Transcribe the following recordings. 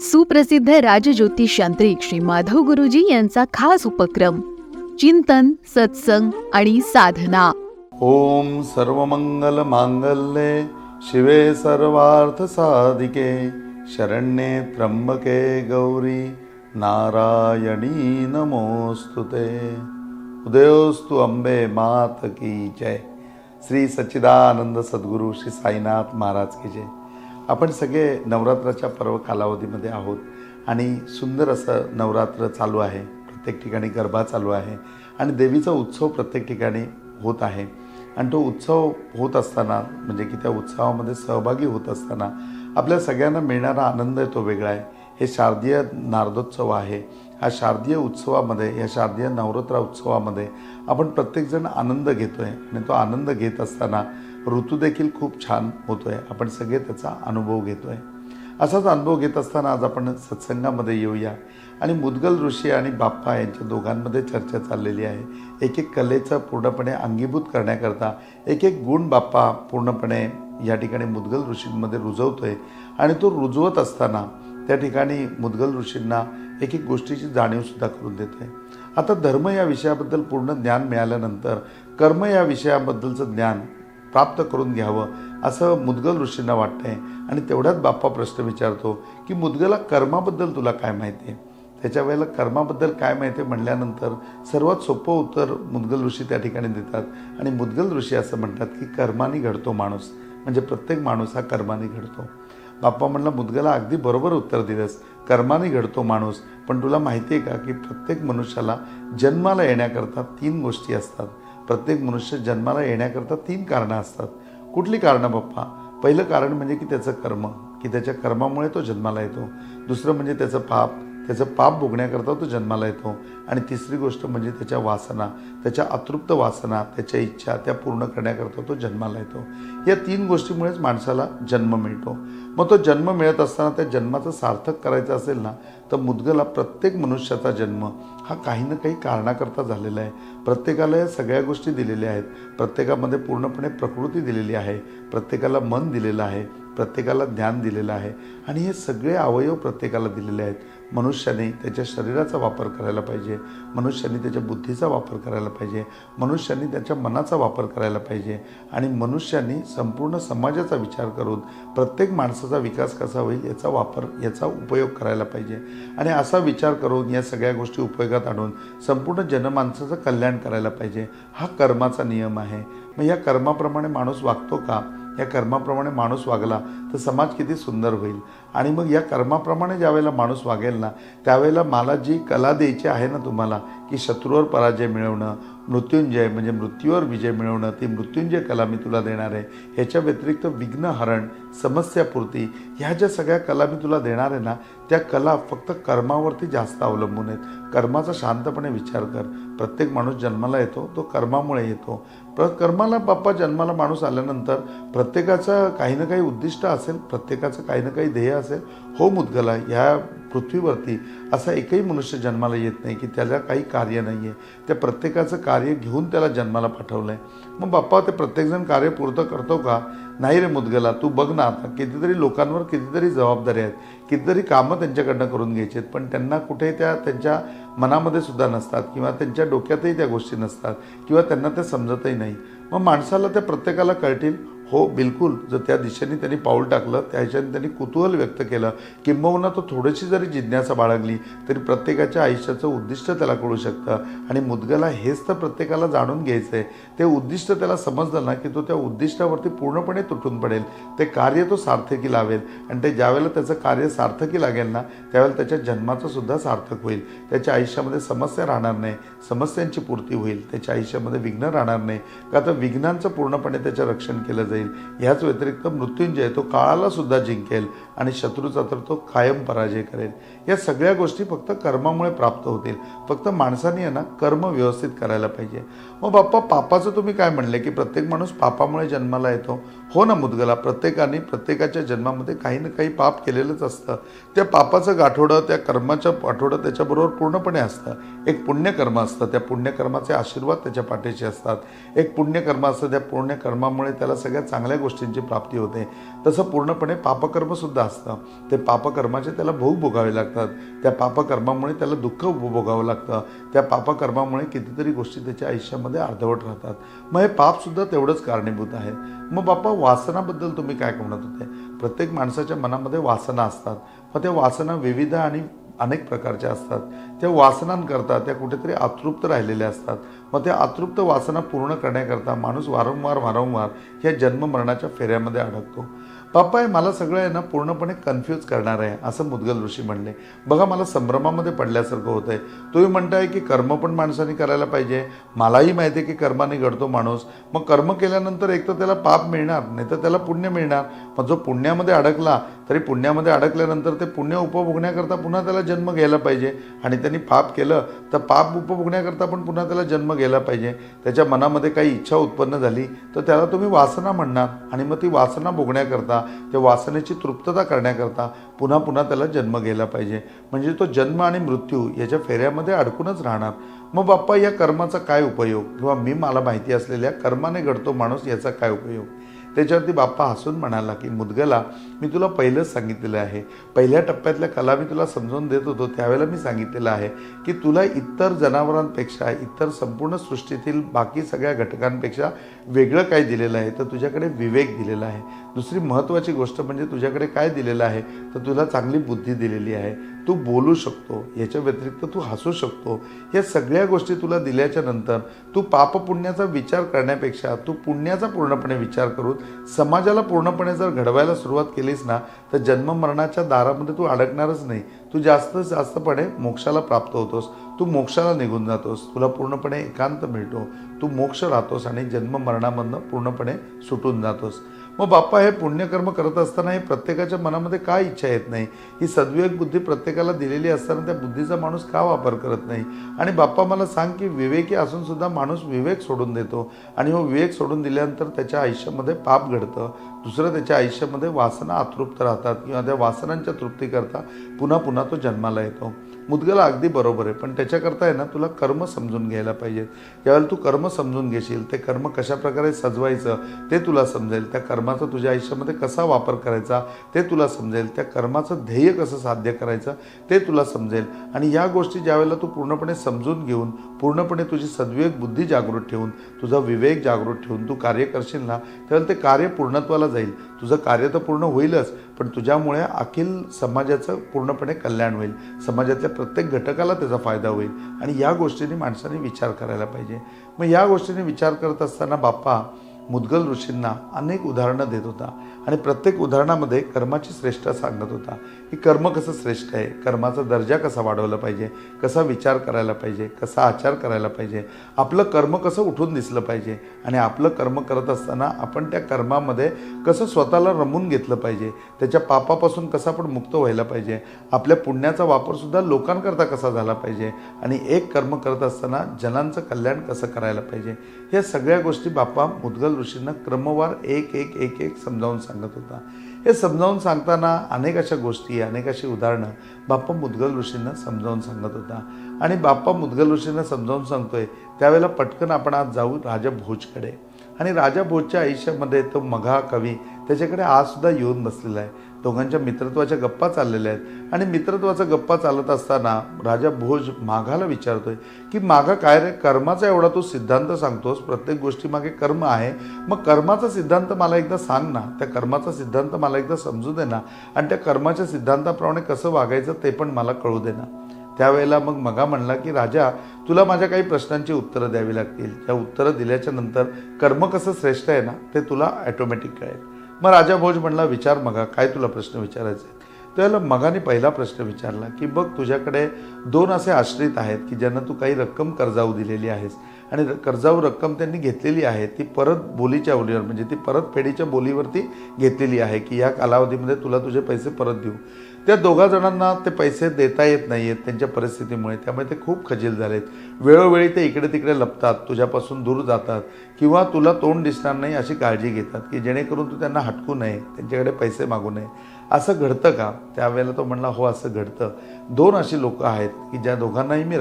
सुप्रसिद्ध राजज्योतिष यांत्रिक श्री माधव गुरुजी यांचा खास उपक्रम चिंतन, सत्संग आणि साधना. ओम सर्वमंगल मांगल्ये शिवे सर्वार्थ साधिके शरण्ये त्र्यंबके गौरी नारायणी नमोस्तुते. उदयोस्तु अंबे मात की जय. श्री सच्चिदानंद सद्गुरू श्री साईनाथ महाराज की जय. आपण सगळे नवरात्राच्या पर्व कालावधीमध्ये आहोत आणि सुंदर असं नवरात्र चालू आहे. प्रत्येक ठिकाणी गरबा चालू आहे आणि देवीचा उत्सव प्रत्येक ठिकाणी होत आहे. आणि तो उत्सव होत असताना म्हणजे की त्या उत्सवामध्ये सहभागी होत असताना आपल्या सगळ्यांना मिळणारा आनंद तो वेगळा आहे. हे शारदीय नारदोत्सव आहे. हा शारदीय उत्सवामध्ये, या शारदीय नवरात्र उत्सवामध्ये आपण प्रत्येकजण आनंद घेतो आहे आणि तो आनंद घेत असताना ऋतू देखील खूप छान होतो आहे. आपण सगळे त्याचा अनुभव घेतो आहे. असाच अनुभव घेत असताना आज आपण सत्संगामध्ये येऊया आणि मुद्गल ऋषी आणि बाप्पा यांच्या दोघांमध्ये चर्चा चाललेली आहे. एक एक कलेचं पूर्णपणे अंगीभूत करण्याकरता एक एक गुण बाप्पा पूर्णपणे या ठिकाणी मुद्गल ऋषींमध्ये रुजवतोय आणि तो रुजवत असताना त्या ठिकाणी मुद्गल ऋषींना एक एक गोष्टीची जाणीवसुद्धा करून देत आहे. आता धर्म या विषयाबद्दल पूर्ण ज्ञान मिळाल्यानंतर कर्म या विषयाबद्दलचं ज्ञान प्राप्त करून घ्यावं असं मुद्गल ऋषींना वाटतंय. आणि तेवढ्यात बाप्पा प्रश्न विचारतो की मुद्गला कर्माबद्दल तुला काय माहिती आहे. त्याच्या वेळेला कर्माबद्दल काय माहिती आहे म्हणल्यानंतर सर्वात सोपं उत्तर मुद्गल ऋषी त्या ठिकाणी देतात आणि मुद्गल ऋषी असं म्हणतात की कर्माने घडतो माणूस, म्हणजे प्रत्येक माणूस हा कर्माने घडतो. बाप्पा म्हणला मुद्गला अगदी बरोबर उत्तर दिलंस, कर्माने घडतो माणूस. पण तुला माहिती आहे का की प्रत्येक मनुष्याला जन्माला येण्याकरता 3 गोष्टी असतात. प्रत्येक मनुष्य जन्माला येण्याकरता 3 कारणं असतात. कुठली कारणं बाप्पा? पहिलं कारण म्हणजे की त्याचं कर्म, की त्याच्या कर्मामुळे तो जन्माला येतो. दुसरं म्हणजे त्याचं पाप भोगण्याकरता तो जन्माला येतो. आणि तिसरी गोष्ट म्हणजे त्याच्या वासना, त्याच्या अतृप्त वासना, त्याच्या इच्छा त्या पूर्ण करण्याकरता तो जन्माला येतो. या 3 गोष्टीमुळेच माणसाला जन्म मिळतो. मग तो जन्म मिळत असताना त्या जन्माचं सार्थक करायचं असेल ना तर मुद्गला प्रत्येक मनुष्याचा जन्म हा काही ना काही कारणाकरता झालेला आहे. प्रत्येकाला या सगळ्या गोष्टी दिलेल्या आहेत. प्रत्येकामध्ये पूर्णपणे प्रकृती दिलेली आहे. प्रत्येकाला मन दिलेलं आहे. प्रत्येकाला ज्ञान दिलेलं आहे. आणि हे सगळे अवयव प्रत्येकाला दिलेले आहेत. मनुष्याने त्याच्या शरीराचा वापर करायला पाहिजे. मनुष्याने त्याच्या बुद्धीचा वापर करायला पाहिजे. मनुष्याने त्याच्या मनाचा वापर करायला पाहिजे. आणि मनुष्याने संपूर्ण समाजाचा विचार करून प्रत्येक माणसाचा विकास कसा होईल याचा उपयोग करायला पाहिजे. आणि असा विचार करून या सगळ्या गोष्टी उपयोगात आणून संपूर्ण जनमानसाचं कल्याण करायला पाहिजे. हा कर्माचा नियम आहे. मग या कर्माप्रमाणे माणूस वागतो का? या कर्माप्रमाणे माणूस वागला तर समाज किती सुंदर होईल. आणि मग या कर्माप्रमाणे ज्यावेळेला माणूस वागेल ना त्यावेळेला मला जी कला द्यायची आहे ना तुम्हाला की शत्रूवर पराजय मिळवणं, मृत्युंजय म्हणजे मृत्यूवर विजय मिळवणं, ती मृत्युंजय कला मी तुला देणार आहे. ह्याच्या व्यतिरिक्त विघ्नहरण, समस्यापूर्ती ह्या ज्या सगळ्या कला मी तुला देणार आहे ना त्या कला फक्त कर्मावरती जास्त अवलंबून आहेत. कर्माचा शांतपणे विचार कर. प्रत्येक माणूस जन्माला येतो तो कर्मामुळे येतो. कर्माला बाप्पा जन्माला माणूस आल्यानंतर प्रत्येकाचं काही ना काही उद्दिष्ट असेल, प्रत्येकाचं काही ना काही ध्येय असेल. हो मुद्गला, ह्या पृथ्वीवरती असा एकही मनुष्य जन्माला येत नाही की त्याला काही कार्य नाही आहे. त्या प्रत्येकाचं कार्य घेऊन त्याला जन्माला पाठवलं आहे. मग बाप्पा ते प्रत्येकजण कार्य पूर्ण करतो का? नाही रे मुद्गला, तू बघ ना आता कितीतरी लोकांवर कितीतरी जबाबदारी आहेत, कितीतरी कामं त्यांच्याकडनं करून घ्यायची आहेत. पण त्यांना कुठे त्यांच्या मनामध्ये सुद्धा नसतात किंवा त्यांच्या डोक्यातही त्या गोष्टी नसतात किंवा त्यांना त्या समजतही नाही. मग माणसाला त्या प्रत्येकाला कळतील. हो बिलकुल, जर त्या दिशेने त्यांनी पाऊल टाकलं, त्या ह्याच्याने त्यांनी कुतूहल व्यक्त केलं, किंबहुना तो थोडीशी जरी जिज्ञासा बाळगली तरी प्रत्येकाच्या आयुष्याचं उद्दिष्ट त्याला कळू शकतं. आणि मुद्गला हेच तर प्रत्येकाला जाणून घ्यायचं आहे. ते उद्दिष्ट त्याला समजलं ना की तो त्या उद्दिष्टावरती पूर्णपणे तुटून पडेल. ते कार्य तो सार्थकी लावेल. आणि ते ज्यावेळेला त्याचं कार्य सार्थकी लागेल ना त्यावेळेला त्याच्या जन्माचं सुद्धा सार्थक होईल. त्याच्या आयुष्यामध्ये समस्या राहणार नाही, समस्यांची पूर्ती होईल. त्याच्या आयुष्यामध्ये विघ्न राहणार नाही, का तर विघ्नांचं पूर्णपणे त्याचं रक्षण केलं जाईल. ह्याच व्यतिरिक्त मृत्युंजय तो काळाला सुद्धा जिंकेल आणि शत्रूचा तर तो कायम पराजय करेल. या सगळ्या गोष्टी फक्त कर्मामुळे प्राप्त होतील. फक्त माणसाने आहे ना कर्म व्यवस्थित करायला पाहिजे. मग बाप्पा पापाचं तुम्ही काय म्हणले की प्रत्येक माणूस पापामुळे जन्माला येतो? हो ना मुद्गला, प्रत्येकाने प्रत्येकाच्या जन्मामध्ये काही ना काही पाप केलेलंच असतं. त्या पापाचं गाठोडं, त्या कर्माचं गाठोडं त्याच्याबरोबर पूर्णपणे असतं. एक पुण्यकर्म असतं, त्या पुण्यकर्माचे आशीर्वाद त्याच्या पाठीशी असतात. एक पुण्यकर्म असतं, त्या पुण्यकर्मामुळे त्याला सगळ्यात चांगल्या गोष्टींची प्राप्ती होते, तसं पूर्णपणे पापकर्मसुद्धा असतं. ते पापकर्माचे त्याला भोग भोगावे लागतात. त्या पापकर्मामुळे त्याला दुःख भोगावं लागतं. त्या पापकर्मामुळे कितीतरी गोष्टी त्याच्या आयुष्यामध्ये अर्धवट राहतात. मग हे पापसुद्धा तेवढंच कारणीभूत आहे. मग बाप्पा, वासनाबद्दल तुम्ही काय म्हणत होते? प्रत्येक माणसाच्या मनामध्ये वासना असतात. मग त्या वासना विविध आणि अनेक प्रकारच्या असतात. त्या वासनांकरता त्या कुठेतरी अतृप्त राहिलेल्या असतात. मग त्या अतृप्त वासना पूर्ण करण्याकरता माणूस वारंवार या जन्ममरणाच्या फेऱ्यामध्ये अडकतो. बाप्पा, हे मला सगळं आहे ना पूर्णपणे कन्फ्यूज करणार आहे, असं मुद्गल ऋषी म्हणले. बघा, मला संभ्रमामध्ये पडल्यासारखं होतं आहे. तुम्ही म्हणताय की कर्म पण माणसाने करायला पाहिजे. मलाही माहिती आहे की कर्माने घडतो माणूस. मग कर्म केल्यानंतर एक तर त्याला पाप मिळणार, नाही तर त्याला पुण्य मिळणार. मग जो पुण्यामध्ये अडकला तरी पुण्यामध्ये अडकल्यानंतर ते पुण्य उपभोगण्याकरता पुन्हा त्याला जन्म घ्यायला पाहिजे. आणि त्यांनी पाप केलं तर पाप उपभोगण्याकरता पण पुन्हा त्याला जन्म घ्यायला पाहिजे. त्याच्या मनामध्ये काही इच्छा उत्पन्न झाली तर त्याला तुम्ही वासना म्हणणार. आणि मग ती वासना भोगण्याकरता, त्या वासनेची तृप्तता करण्याकरता पुन्हा त्याला जन्म घ्यायला पाहिजे. म्हणजे तो जन्म आणि मृत्यू याच्या फेऱ्यामध्ये अडकूनच राहणार. मग बाप्पा, या कर्माचा काय उपयोग? किंवा मला माहिती असलेल्या कर्माने घडतो माणूस याचा काय उपयोग? त्याच्यावरती बाप्पा हसून म्हणाला की मुद्गला, मी तुला पहिलंच सांगितलेलं आहे. पहिल्या टप्प्यातल्या कला मी तुला समजावून देत होतो त्यावेळेला मी सांगितलेलं आहे की तुला इतर जनावरांपेक्षा, इतर संपूर्ण सृष्टीतील बाकी सगळ्या घटकांपेक्षा वेगळं काय दिलेलं आहे? तर तुझ्याकडे विवेक दिलेला आहे. दुसरी महत्त्वाची गोष्ट म्हणजे तुझ्याकडे काय दिलेलं आहे? तर तुला चांगली बुद्धी दिलेली आहे. तू बोलू शकतो, याच्या व्यतिरिक्त तू हसू शकतो. या सगळ्या गोष्टी तुला दिल्याच्या नंतर तू पापपुण्याचा विचार करण्यापेक्षा तू पुण्याचा पूर्णपणे विचार करून समाजाला पूर्णपणे जर घडवायला सुरुवात केलीस ना, तर जन्ममरणाच्या दारामध्ये तू अडकणारच नाही. तू जास्तपणे मोक्षाला प्राप्त होतोस. तू मोक्षाला निघून जातोस. तुला पूर्णपणे एकांत मिळतो. तू मोक्ष राहतोस आणि जन्ममरणामधनं पूर्णपणे सुटून जातोस. मग बाप्पा, हे पुण्यकर्म करत असताना हे प्रत्येकाच्या मनामध्ये काय इच्छा येत नाही? ही सद्विवेक बुद्धी प्रत्येकाला दिलेली असताना त्या बुद्धीचा माणूस का वापर करत नाही? आणि बाप्पा, मला सांग की विवेकी असून सुद्धा माणूस विवेक सोडून देतो. आणि हो विवेक सोडून दिल्यानंतर त्याच्या आयुष्यामध्ये पाप घडतं. दुसरं, त्याच्या आयुष्यामध्ये वासना अतृप्त राहतात किंवा त्या वासनांच्या तृप्तीकरता पुन्हा तो जन्माला येतो. मुद्गला अगदी बरोबर आहे, पण त्याच्याकरता आहे ना तुला कर्म समजून घ्यायला पाहिजेत. ज्यावेळेला तू कर्म समजून घेशील, ते कर्म कशाप्रकारे सजवायचं ते तुला समजेल. त्या कर्माचा तुझ्या आयुष्यामध्ये कसा वापर करायचा ते तुला समजेल. त्या कर्माचं ध्येय कसं साध्य करायचं ते तुला समजेल. आणि या गोष्टी ज्यावेळेला तू पूर्णपणे समजून घेऊन, पूर्णपणे तुझी सद्विवेक बुद्धी जागृत ठेवून, तुझा विवेक जागृत ठेवून तू कार्य करशील ना, त्यावेळेला ते कार्य पूर्णत्वाला जाईल. तुझं कार्य तर पूर्ण होईलच, पण तुझ्यामुळे अखिल समाजाचं पूर्णपणे कल्याण होईल. समाजातल्या प्रत्येक घटकाला त्याचा फायदा होईल. आणि या गोष्टींनी माणसाने विचार करायला पाहिजे. मग या गोष्टींनी विचार करत असताना बाप्पा मुद्गल ऋषींना अनेक उदाहरणं देत होता. आणि प्रत्येक उदाहरणामध्ये कर्माची श्रेष्ठता सांगत होता की कर्म कसं श्रेष्ठ आहे, कर्माचा दर्जा कसा वाढवला पाहिजे, कसा विचार करायला पाहिजे, कसा आचार करायला पाहिजे, आपलं कर्म कसं उठून दिसलं पाहिजे. आणि आपलं कर्म करत असताना आपण त्या कर्मामध्ये कसं स्वतःला रमून घेतलं पाहिजे, त्याच्या पापापासून कसं आपण मुक्त व्हायला पाहिजे, आपल्या पुण्याचा वापरसुद्धा लोकांकरता कसा झाला पाहिजे, आणि एक कर्म करत असताना जनांचं कल्याण कसं करायला पाहिजे. या सगळ्या गोष्टी बाप्पा मुद्गल ऋषींना क्रमवार एक समजावून सांगत होता. हे समजावून सांगताना अनेक अशा गोष्टी, अनेक अशी उदाहरणं बाप्पा मुद्गल ऋषींना समजावून सांगत होता. आणि बाप्पा मुद्गल ऋषींना समजावून सांगतोय त्यावेळेला पटकन आपण आज जाऊ राजा भोजकडे. आणि राजा भोजच्या आयुष्यामध्ये तो मघा कवी त्याच्याकडे आजसुद्धा येऊन बसलेला आहे. दोघांच्या मित्रत्वाच्या गप्पा चाललेल्या आहेत. आणि मित्रत्वाचा गप्पा चालत असताना राजा भोज माघाला विचारतोय की माघा, काय रे, कर्माचा एवढा तू सिद्धांत सांगतोस, प्रत्येक गोष्टीमागे कर्म आहे, मग कर्माचा सिद्धांत मला एकदा सांग ना, त्या कर्माचा सिद्धांत मला एकदा समजू दे ना, आणि त्या कर्माच्या सिद्धांताप्रमाणे कसं वागायचं ते पण मला कळू दे ना. त्यावेळेला मग मघा म्हणला की राजा, तुला माझ्या काही प्रश्नांची उत्तरं द्यावी लागतील. त्या उत्तरं दिल्याच्या नंतर कर्म कसं श्रेष्ठ आहे ना ते तुला ॲटोमॅटिक कळेल. मग राजा भोज म्हणला, विचार मघा, काय तुला प्रश्न विचारायचे. त्यावेळेला मघाने पहिला प्रश्न विचारला की बघ, तुझ्याकडे 2 असे आश्रित आहेत की ज्यांना तू काही रक्कम कर्जाऊ दिलेली आहेस, आणि कर्जाऊ रक्कम त्यांनी घेतलेली आहे ती परत बोलीच्या बोलीवर, म्हणजे ती परतफेडीच्या बोलीवरती घेतलेली आहे की या कालावधीमध्ये तुला तुझे पैसे परत देऊ. त्या 2 जणांना ते पैसे देता येत नाही आहेत त्यांच्या परिस्थितीमुळे, त्यामुळे ते खूप खजील झालेत. वेळोवेळी ते इकडे तिकडे लपतात, तुझ्यापासून दूर जातात, किंवा तुला तोंड दिसणार नाही अशी काळजी घेतात की जेणेकरून तू त्यांना हटकू नये, त्यांच्याकडे पैसे मागू नये. असं घडतं का? त्यावेळेला तो म्हणला हो असं घडतं. 2 अशी लोकं आहेत की ज्या दोघांनाही मी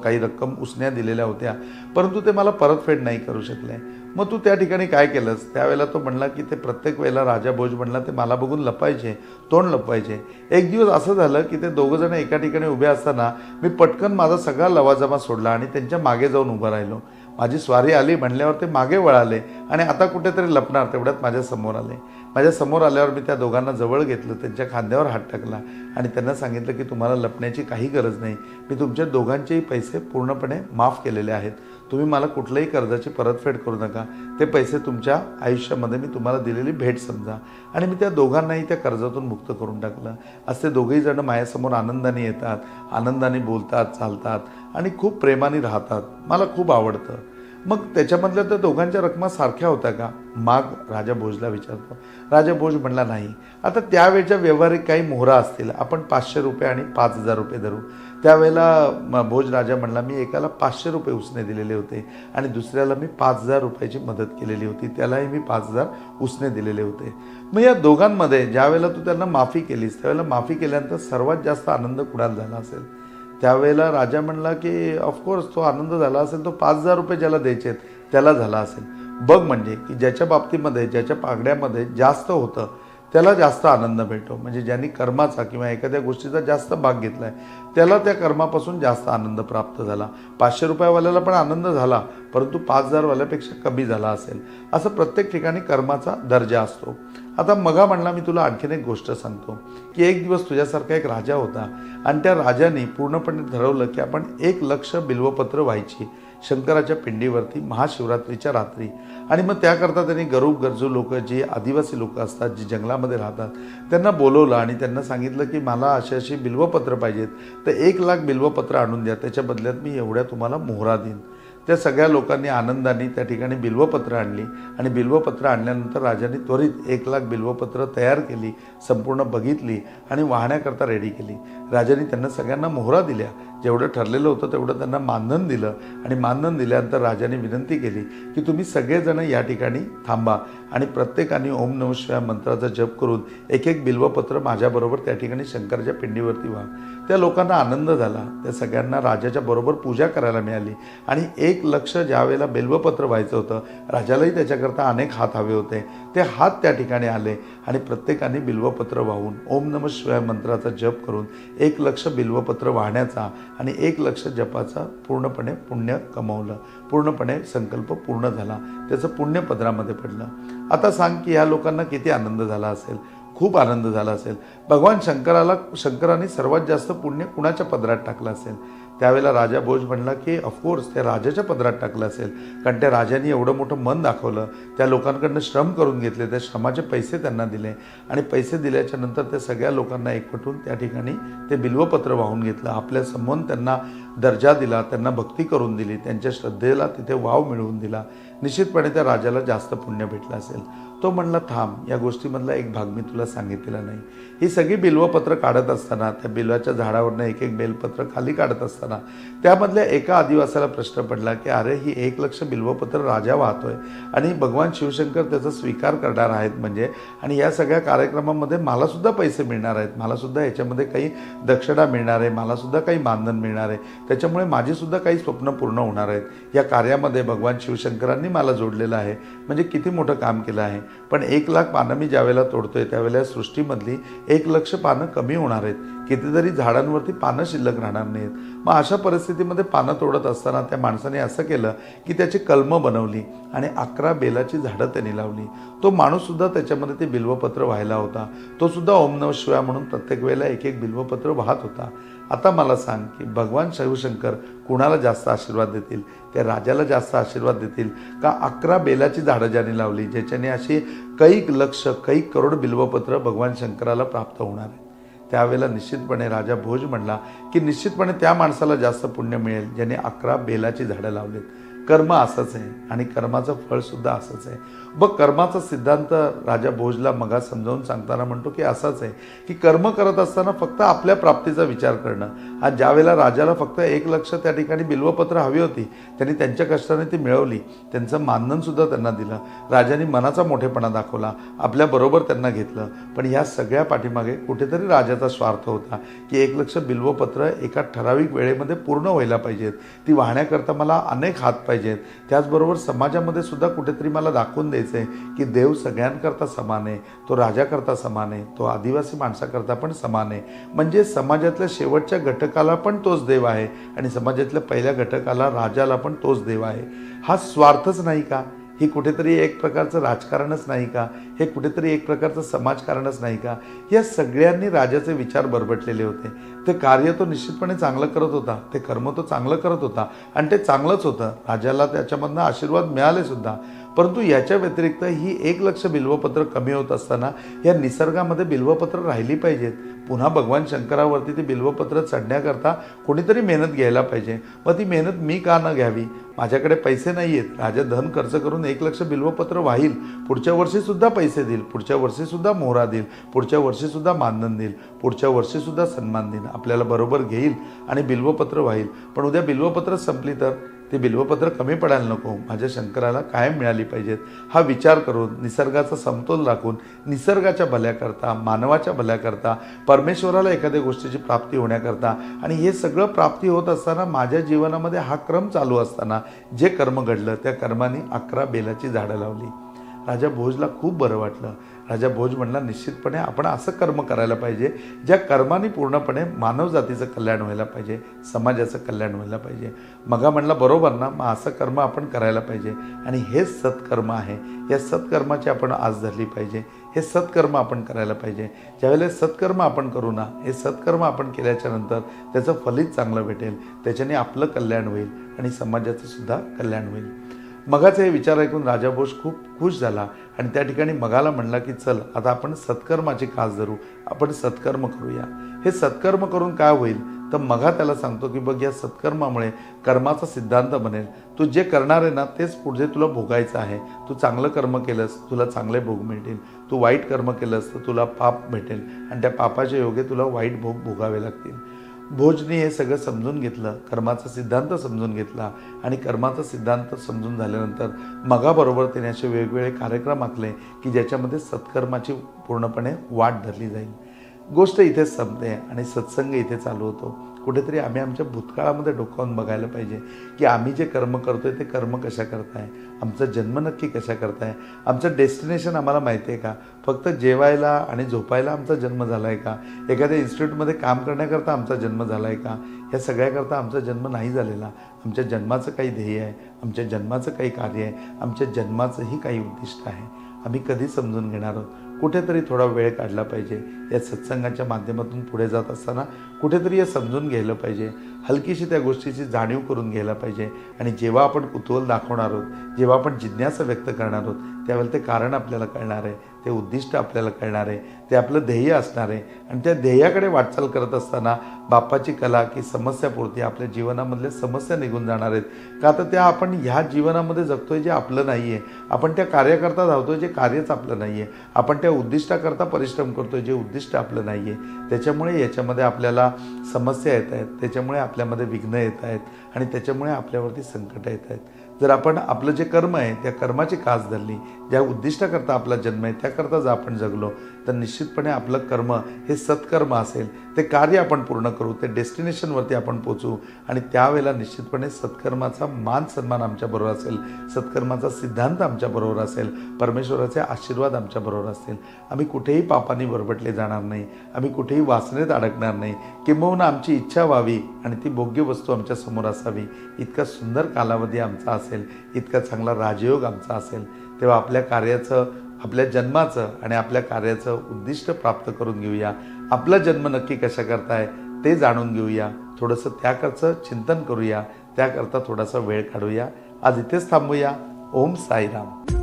काही रक्कम उसण्या दिलेल्या होत्या, परंतु ते मला परतफेड नाही करू शकले. मग तू त्या ठिकाणी काय केलंस? त्यावेळेला तो म्हणला की ते प्रत्येक वेळेला राजा भोज म्हणला ते मला बघून लपायचे, तोंड लपवायचे. एक दिवस असं झालं की ते दोघं जण एका ठिकाणी उभे असताना मी पटकन माझा सगळा लवाजमा सोडला आणि त्यांच्या मागे जाऊन उभं राहिलो. माझी स्वारी आली म्हणल्यावर ते मागे वळाले आणि आता कुठेतरी लपणार तेवढ्यात माझ्या समोर आले. माझ्या समोर आल्यावर मी त्या दोघांना जवळ घेतलं, त्यांच्या खांद्यावर हात टाकला आणि त्यांना सांगितलं की तुम्हाला लपण्याची काही गरज नाही. मी तुमच्या दोघांचेही पैसे पूर्णपणे माफ केलेले आहेत. तुम्ही मला कुठल्याही कर्जाची परतफेड करू नका. ते पैसे तुमच्या आयुष्यामध्ये मी तुम्हाला दिलेली भेट समजा. आणि मी त्या दोघांनाही त्या कर्जातून मुक्त करून टाकलं. असे दोघेही जण माझ्यासमोर आनंदाने येतात, आनंदाने बोलतात, चालतात आणि खूप प्रेमाने राहतात. मला खूप आवडतं. मग त्याच्यामधल्या त्या दोघांच्या रकमा सारख्या होत्या का? माग राजा भोजला विचारतो. राजा भोज म्हणला नाही. आता त्यावेळच्या व्यवहारिक काही मोहरा असतील, आपण 500 रुपये आणि 5,000 रुपये धरू. त्यावेळेला भोज राजा म्हणला मी एकाला 500 रुपये उसने दिलेले होते आणि दुसऱ्याला मी 5,000 रुपयाची मदत केलेली होती, त्यालाही मी 5,000 उसने दिलेले होते. मग या दोघांमध्ये ज्यावेळेला तू त्यांना माफी केलीस त्यावेळेला माफी केल्यानंतर सर्वात जास्त आनंद कुणाला झाला असेल? त्यावेळेला राजा म्हणला की ऑफकोर्स तो आनंद झाला असेल तो 5,000 रुपये ज्याला द्यायचे त्याला झाला असेल. बघ म्हणजे की ज्याच्या बाबतीमध्ये ज्याच्या पागड्यामध्ये जास्त होतं त्याला जास्त आनंद भेटतो. म्हणजे ज्यांनी कर्माचा किंवा एखाद्या गोष्टीचा जास्त भाग घेतला आहे त्याला त्या कर्मापासून जास्त आनंद प्राप्त झाला. 500 रुपयावाल्याला पण आनंद झाला, परंतु 5,000 वाल्यापेक्षा कमी झाला असेल. असं प्रत्येक ठिकाणी कर्माचा दर्जा असतो. आता मगा म्हणला मी तुला आणखीन एक गोष्ट सांगतो की एक दिवस तुझ्यासारखा एक राजा होता आणि त्या राजाने पूर्णपणे ठरवलं की आपण 1,00,000 बिल्वपत्र व्हायची शंकराच्या पिंडीवरती महाशिवरात्रीच्या रात्री. आणि मग त्याकरता त्यांनी गरजू लोक, जे आदिवासी लोक असतात, जे जंगलामध्ये राहतात, त्यांना बोलवलं आणि त्यांना सांगितलं की मला अशी बिल्वपत्र पाहिजेत, तर 1,00,000 बिल्वपत्र आणून द्या, त्याच्या बदल्यात मी एवढ्या तुम्हाला मोहरा देईन. त्या सगळ्या लोकांनी आनंदाने त्या ठिकाणी बिल्वपत्र आणली आणि बिल्वपत्र आणल्यानंतर राजाने त्वरित 1,00,000 बिल्वपत्र तयार केली, संपूर्ण बघितली आणि वाहण्याकरता रेडी केली. राजाने त्यांना सगळ्यांना मोहरा दिल्या. जेवढं ठरलेलं होतं तेवढं त्यांना मानधन दिलं आणि मानधन दिल्यानंतर राजाने विनंती केली की तुम्ही सगळेजण या ठिकाणी थांबा आणि प्रत्येकाने ओम नमः शिवाय मंत्राचा जप करून एक एक बिल्वपत्र माझ्याबरोबर त्या ठिकाणी शंकराच्या पिंडीवरती व्हा. त्या लोकांना आनंद झाला. त्या सगळ्यांना राजाच्या बरोबर पूजा करायला मिळाली आणि 1,00,000 ज्यावेळेला बिल्वपत्र व्हायचं होतं राजालाही त्याच्याकरता अनेक हात हवे होते. ते हात त्या ठिकाणी आले आणि प्रत्येकाने बिल्वपत्र वाहून ओम नमः शिवाय मंत्राचा जप करून 1,00,000 बिल्वपत्र वाहण्याचा आणि 1,00,000 जपाचा पूर्णपणे पुण्य कमवलं. पूर्णपणे संकल्प पूर्ण झाला, त्याचं पुण्य पदरामध्ये पडलं. आता सांग की या लोकांना किती आनंद झाला असेल? खूप आनंद झाला असेल. भगवान शंकराने सर्वात जास्त पुण्य कुणाच्या पदरात टाकलं असेल? त्यावेळेला राजा भोज म्हणला की ऑफकोर्स त्या राजाच्या पदरात टाकलं असेल, कारण त्या राजाने एवढं मोठं मन दाखवलं, त्या लोकांकडनं श्रम करून घेतले, त्या श्रमाचे पैसे त्यांना दिले आणि पैसे दिल्याच्या नंतर त्या सगळ्या लोकांना एकवटून त्या ठिकाणी ते बिल्वपत्र वाहून घेतलं. आपल्या समोर त्यांना दर्जा दिला, त्यांना भक्ती करून दिली, त्यांच्या श्रद्धेला तिथे वाव मिळवून दिला. निश्चितपणे त्या राजाला जास्त पुण्य भेटलं असेल. तो म्हणला थांब, या गोष्टीमधला एक भाग मी तुला सांगितलेला नाही. ही सगळी बिल्वपत्र काढत असताना, त्या बिल्वाच्या झाडावरनं एक एक बेलपत्र खाली काढत असताना त्यामधल्या एका आदिवासाला प्रश्न पडला की अरे ही 1,00,000 बिल्वपत्र राजा वाहतोय आणि भगवान शिवशंकर त्याचा स्वीकार करणार आहेत म्हणजे, आणि या सगळ्या कार्यक्रमामध्ये मला सुद्धा पैसे मिळणार आहेत, मला सुद्धा याच्यामध्ये काही दक्षिणा मिळणार आहे, मला सुद्धा काही मानधन मिळणार आहे, त्याच्यामुळे माझी सुद्धा काही स्वप्न पूर्ण होणार आहेत. या कार्यामध्ये भगवान शिवशंकरांनी मला जोडलेलं आहे, म्हणजे किती मोठं काम केलं आहे. पण 1,00,000 पानं मी ज्यावेळेला तोडतोय त्यावेळेला सृष्टीमधली 1,00,000 पानं कमी होणार आहेत, कितीतरी झाडांवरती पानं शिल्लक राहणार नाहीत. मग अशा परिस्थितीमध्ये पानं तोडत असताना त्या माणसाने असं केलं की त्याची कलमं बनवली आणि 11 बेलाची झाडं त्यांनी लावली. तो माणूससुद्धा त्याच्यामध्ये ते बिल्वपत्र व्हायला होता. तो सुद्धा ओम नमः शिवाय म्हणून प्रत्येक वेळेला एक एक बिल्वपत्र वाहत होता. आता मला सांग की भगवान शिवशंकर कुणाला जास्त आशीर्वाद देतील? त्या राजाला जास्त आशीर्वाद देतील का 11 बेलाची झाडं ज्याने लावली, ज्याच्याने अशी कैक लक्ष कैक करोड बिल्वपत्र भगवान शंकराला प्राप्त होणार आहे? त्यावेळेला निश्चितपणे राजा भोज म्हणला की निश्चितपणे त्या माणसाला जास्त पुण्य मिळेल ज्याने 11 बेलाची झाडं लावलीत. कर्म असंच आहे आणि कर्माचं फळ सुद्धा असंच आहे. बघ, कर्माचा सिद्धांत राजा भोजला मगा समजावून सांगताना म्हणतो की असाच आहे की कर्म करत असताना फक्त आपल्या प्राप्तीचा विचार करणं. आज ज्या वेळेला राजाला फक्त 1 लक्ष त्या ठिकाणी बिल्वपत्र हवी होती, त्यांनी त्यांच्या कष्टाने ती मिळवली, त्यांचं मानधन सुद्धा त्यांना दिलं, राजाने मनाचा मोठेपणा दाखवला, आपल्याबरोबर त्यांना घेतलं. पण ह्या सगळ्या पाठीमागे कुठेतरी राजाचा स्वार्थ होता की 1 लक्ष बिल्वपत्र एका ठराविक वेळेमध्ये पूर्ण व्हायला पाहिजेत, ती वाहण्याकरता मला अनेक हात पाहिजेत. त्याचबरोबर समाजामध्ये सुद्धा कुठेतरी मला दाखवून द्यायचं आहे की देव सगळ्यांकरता समान आहे, तो राजाकरता समान आहे, तो आदिवासी माणसाकरता पण समान आहे. म्हणजे समाजातल्या शेवटच्या घटकाला पण तोच देव आहे आणि समाजातल्या पहिल्या घटकाला, राजाला पण तोच देव आहे. हा स्वार्थच नाही का? ही कुठेतरी एक प्रकारचं राजकारणच नाही का? हे कुठेतरी एक प्रकारचं समाजकारणच नाही का? या सगळ्यांनी राजाचे विचार बरबटलेले होते. ते कार्य तो निश्चितपणे चांगलं करत होता, ते कर्म तो चांगलं करत होता आणि ते चांगलंच होतं. राजाला त्याच्यामधनं आशीर्वाद मिळाले सुद्धा. परंतु याच्या व्यतिरिक्त ही 1 लक्ष बिल्वपत्र कमी होत असताना या निसर्गामध्ये बिल्वपत्र राहिली पाहिजेत. पुन्हा भगवान शंकरावरती ती बिल्वपत्र चढण्याकरता कोणीतरी मेहनत घ्यायला पाहिजे. मग ती मेहनत मी का न घ्यावी? माझ्याकडे पैसे नाही आहेत, राजा धन खर्च करून 1 लक्ष बिल्वपत्र वाहील, पुढच्या वर्षीसुद्धा पैसे देईल, पुढच्या वर्षीसुद्धा मोहरा देईल, पुढच्या वर्षीसुद्धा मानधन देईल, पुढच्या वर्षीसुद्धा सन्मान देईल, आपल्याला बरोबर घेईल आणि बिल्वपत्र वाहील. पण उद्या बिल्वपत्र संपली तर ते बिल्वपत्र कमी पडायला नको, माझ्या शंकराला कायम मिळाली पाहिजेत. हा विचार करून, निसर्गाचा समतोल राखून, निसर्गाच्या भल्याकरता, मानवाच्या भल्याकरता, परमेश्वराला एखाद्या गोष्टीची प्राप्ती होण्याकरता आणि हे सगळं प्राप्ती होत असताना माझ्या जीवनामध्ये हा क्रम चालू असताना जे कर्म घडलं त्या कर्माने 11 बेलाची झाडं लावली. राजा भोजला खूप बरं वाटलं. राजा भोज म्हणला, निश्चितपणे आपण असं कर्म करायला पाहिजे ज्या कर्माने पूर्णपणे मानवजातीचं कल्याण व्हायला पाहिजे, समाजाचं कल्याण व्हायला पाहिजे. मगा म्हणला, बरोबर ना, मग असं कर्म आपण करायला पाहिजे आणि हेच सत्कर्म आहे. या सत्कर्माची आपण आस धरली पाहिजे, हे सत्कर्म आपण करायला पाहिजे. ज्यावेळेला सत्कर्म आपण करू ना, हे सत्कर्म आपण केल्याच्या नंतर त्याचं फलित चांगलं भेटेल, त्याच्याने आपलं कल्याण होईल आणि समाजाचं सुद्धा कल्याण होईल. मगाचे हे विचार ऐकून राजा भोज खूप खुश झाला आणि त्या ठिकाणी मगाला म्हणला की चल आता आपण सत्कर्माची कास धरू, आपण सत्कर्म करूया. हे सत्कर्म करून काय होईल तर मगा त्याला सांगतो की बघ, या सत्कर्मामुळे कर्माचा सिद्धांत बनेल. तू जे करणार आहे ना तेच पुढे तुला भोगायचं आहे. तू चांगलं कर्म केलंस तुला चांगले भोग मिळतील, तू वाईट कर्म केलंस तर तुला पाप भेटेल आणि त्या पापाच्या योगे तुला वाईट भोग भोगावे लागतील. भोजने हे सगळं समजून घेतलं, कर्माचा सिद्धांत समजून घेतला आणि कर्माचा सिद्धांत समजून झाल्यानंतर मगाबरोबर त्याने असे वेगवेगळे कार्यक्रम आखले की ज्याच्यामध्ये सत्कर्माची पूर्णपणे वाट धरली जाईल. गोष्ट इथेच संपते आणि सत्संग इथे चालू होतो. कुठेतरी आम्ही आमच्या भूतकाळामध्ये डोकावून बघायला पाहिजे की आम्ही जे कर्म करतोय ते कर्म कशा करताय, आमचा जन्म नक्की कशा करताय, आमचं डेस्टिनेशन आम्हाला माहिती आहे का, फक्त जेवायला आणि झोपायला आमचा जन्म झाला आहे का, एखाद्या इन्स्टिट्यूटमध्ये काम करण्याकरता आमचा जन्म झाला आहे का, या सगळ्याकरता आमचा जन्म नाही झालेला. आमच्या जन्माचं काही ध्येय आहे, आमच्या जन्माचं काही कार्य आहे, आमच्या जन्माचंही काही उद्दिष्ट आहे. आम्ही कधी समजून घेणार आहोत? कुठेतरी थोडा वेळ काढला पाहिजे. या सत्संगाच्या माध्यमातून पुढे जात असताना कुठेतरी हे समजून घ्यायला पाहिजे, हलकीशी त्या गोष्टीची जाणीव करून घ्यायला पाहिजे. आणि जेव्हा आपण कुतूहल दाखवणार आहोत, जेव्हा आपण जिज्ञासा व्यक्त करणार आहोत, त्यावेळेला ते कारण आपल्याला कळणार आहे, ते उद्दिष्ट आपल्याला कळणार आहे, ते आपलं ध्येय असणार आहे. आणि त्या ध्येयाकडे वाटचाल करत असताना बाप्पाची कला की समस्यापूर्ती, आपल्या जीवनामधल्या समस्या निघून जाणार आहेत. का तर त्या आपण ह्या जीवनामध्ये जगतोय जे आपलं नाही आहे, आपण त्या कार्याकरता धावतोय जे कार्यच आपलं नाही आहे, आपण त्या उद्दिष्टाकरता परिश्रम करतोय जे उद्दिष्ट आपलं नाही आहे. त्याच्यामुळे याच्यामध्ये आपल्याला समस्या येत आहेत, त्याच्यामुळे आपल्यामध्ये विघ्न येत आहेत आणि त्याच्यामुळे आपल्यावरती संकट येत आहेत. जर आपण आपलं जे कर्म आहे त्या कर्माची कास धरली, ज्या उद्दिष्टाकरता आपला जन्म आहे त्याकरता जर आपण जगलो तर निश्चितपणे आपलं कर्म हे सत्कर्म असेल. ते कार्य आपण पूर्ण करू, ते डेस्टिनेशनवरती आपण पोचू आणि त्यावेळेला निश्चितपणे सत्कर्माचा मान सन्मान आमच्याबरोबर असेल, सत्कर्माचा सिद्धांत आमच्याबरोबर असेल, परमेश्वराचे आशीर्वाद आमच्याबरोबर असतील. आम्ही कुठेही पापाने बरबटले जाणार नाही, आम्ही कुठेही वासनेत अडकणार नाही. किंबहुना आमची इच्छा व्हावी आणि ती भोग्य वस्तू आमच्या समोर असावी, इतका सुंदर कालावधी आमचा असेल, इतका चांगला राजयोग आमचा असेल. तेव्हा आपल्या कार्याचं, आपल्या जन्माचं आणि आपल्या कार्याचं उद्दिष्ट प्राप्त करून घेऊया. आपला जन्म नक्की कशा करताय ते जाणून घेऊया, थोडंसं त्याकडचं चिंतन करूया, त्याकरता थोडासा वेळ काढूया. आज इथेच थांबूया. ओम साईराम.